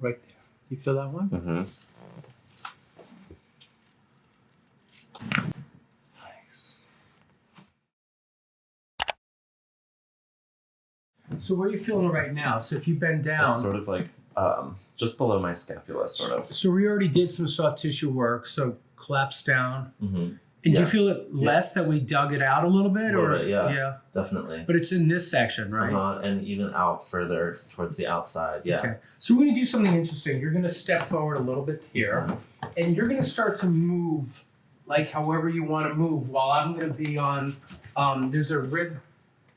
Right there. You feel that one? Mm-hmm. Nice. So where are you feeling right now? So if you bend down. It's sort of like just below my scapula, sort of. So we already did some soft tissue work. So collapse down. Mm-hmm. And do you feel it less that we dug it out a little bit? Yeah, definitely. But it's in this section, right? And even out further towards the outside, yeah. Okay. So we're going to do something interesting. You're going to step forward a little bit here, and you're going to start to move like however you want to move while I'm going to be on, there's a rib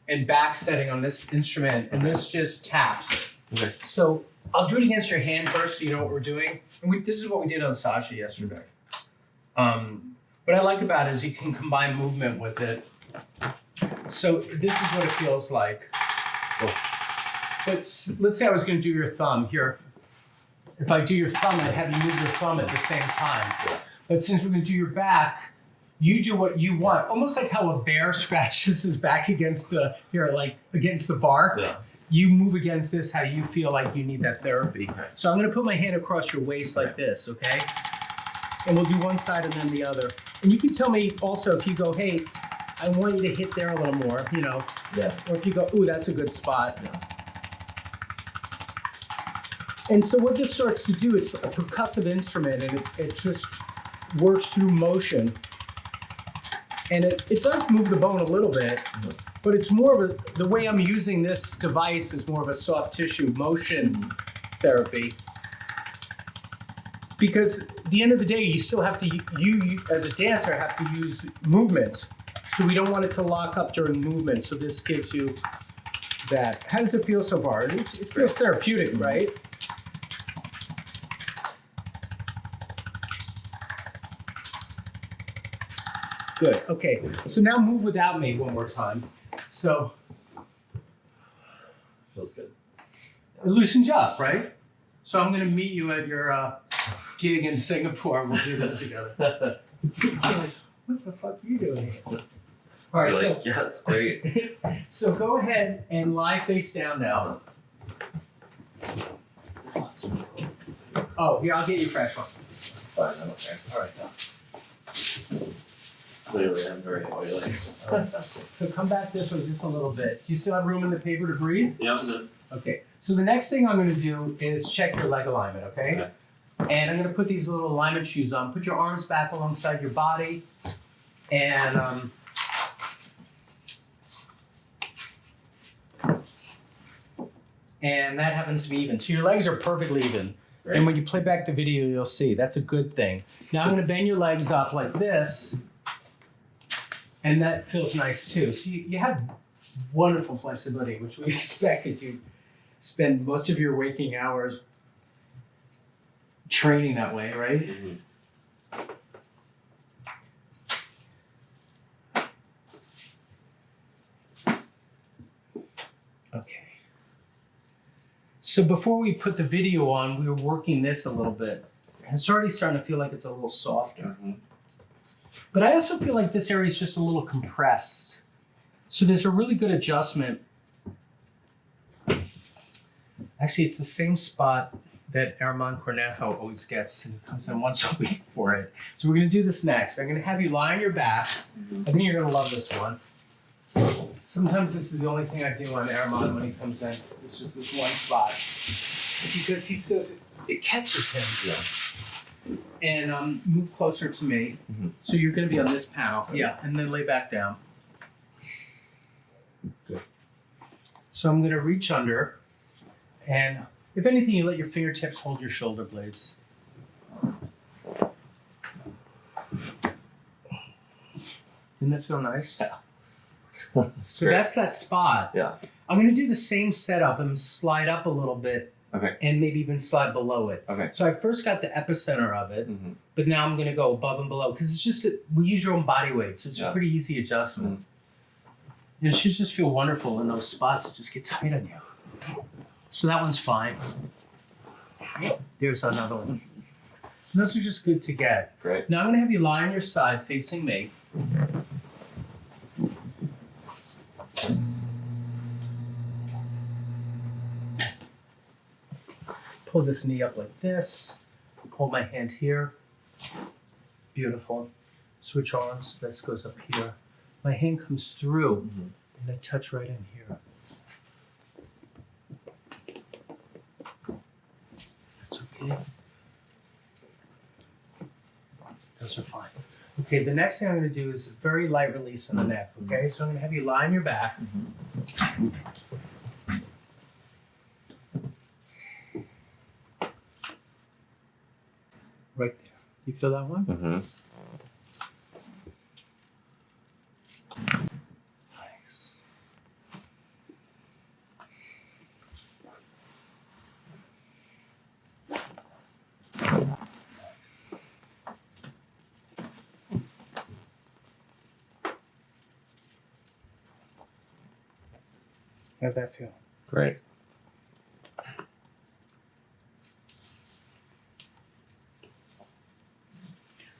and back setting on this instrument, and this just taps. Okay. So I'll do it against your hand first so you know what we're doing. And this is what we did on Sasha yesterday. What I like about it is you can combine movement with it. So this is what it feels like. Cool. But let's say I was going to do your thumb here. If I do your thumb, I'd have you move your thumb at the same time. Yeah. But since we're going to do your back, you do what you want. Almost like how a bear scratches his back against against the bark. Yeah. You move against this how you feel like you need that therapy. So I'm going to put my hand across your waist like this, okay? And we'll do one side and then the other. And you can tell me also if you go, hey, I want you to hit there a little more, you know. Yeah. Or if you go, ooh, that's a good spot. Yeah. And so what this starts to do, it's a percussive instrument, and it just works through motion. And it does move the bone a little bit, but it's more of the way I'm using this device is more of a soft tissue motion therapy. Because at the end of the day, you still have to, you as a dancer have to use movement. So we don't want it to lock up during movement. So this gives you that. How does it feel so far? It feels therapeutic, right? Good, okay. So now move without me one more time. So. Feels good. It loosened you up, right? So I'm gonna meet you at your gig in Singapore. We'll do this together. What the fuck are you doing here? All right, so yes, great. so go ahead and lie face down now. Awesome. Oh, here, I'll get you a fresh one. It's fine, I don't care. All right, now. Clearly, I'm very oily. So come back this way just a little bit. Do you still have room in the paper to breathe? Yeah, I'm good. Okay. So the next thing I'm going to do is check your leg alignment, okay? And I'm going to put these little alignment shoes on. Put your arms back alongside your body. And that happens to be even. So your legs are perfectly even. Right. And when you play back the video, you'll see. That's a good thing. Now I'm going to bend your legs up like this. And that feels nice too. So you have wonderful flexibility, which we expect as you spend most of your waking hours training that way, right? Mm-hmm. Okay. So before we put the video on, we were working this a little bit. And it's already starting to feel like it's a little softer. Mm-hmm. But I also feel like this area is just a little compressed. So there's a really good adjustment. Actually, it's the same spot that Armand Cornejo always gets, and he comes in once a week for it. So we're going to do this next. I'm going to have you lie on your back. Mm-hmm. I think you're going to love this one. Sometimes this is the only thing I do on Armand when he comes in. It's just this one spot. Because he says it catches him. Yeah. And move closer to me. Mm-hmm. So you're going to be on this panel. Yeah, and then lay back down. Good. So I'm going to reach under, and if anything, you let your fingertips hold your shoulder blades. Didn't that feel nice? Yeah. So that's that spot. Yeah. I'm going to do the same setup and slide up a little bit. Okay. And maybe even slide below it. Okay. So I first got the epicenter of it, Mm-hmm. but now I'm going to go above and below because it's just we use your own body weight, so it's a pretty easy adjustment. And it should just feel wonderful in those spots that just get tight on you. So that one's fine. There's another one. And those are just good to get. Great. Now I'm going to have you lie on your side facing me. Pull this knee up like this. Hold my hand here. Beautiful. Switch arms. This goes up here. My hand comes through and I touch right in here. That's okay. Those are fine. Okay, the next thing I'm going to do is a very light release on the neck. Okay, so I'm going to have you lie on your back. Right there. You feel that one? Nice. How'd that feel? Great.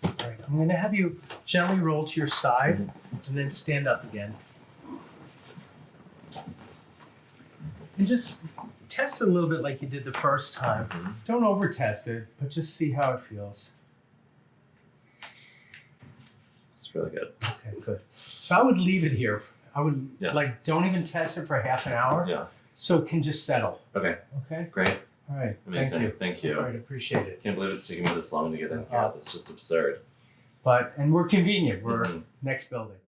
All right, I'm going to have you gently roll to your side and then stand up again. And just test it a little bit like you did the first time. Don't over test it, but just see how it feels. It's really good. Okay, good. So I would leave it here. I would Yeah. like don't even test it for half an hour. Yeah. So it can just settle. Okay. Okay. Great. All right. Amazing. Thank you. Thank you. All right. Appreciate it. Can't believe it's taking me this long to get in here. That's just absurd. And we're convenient. We're Mhm. next building.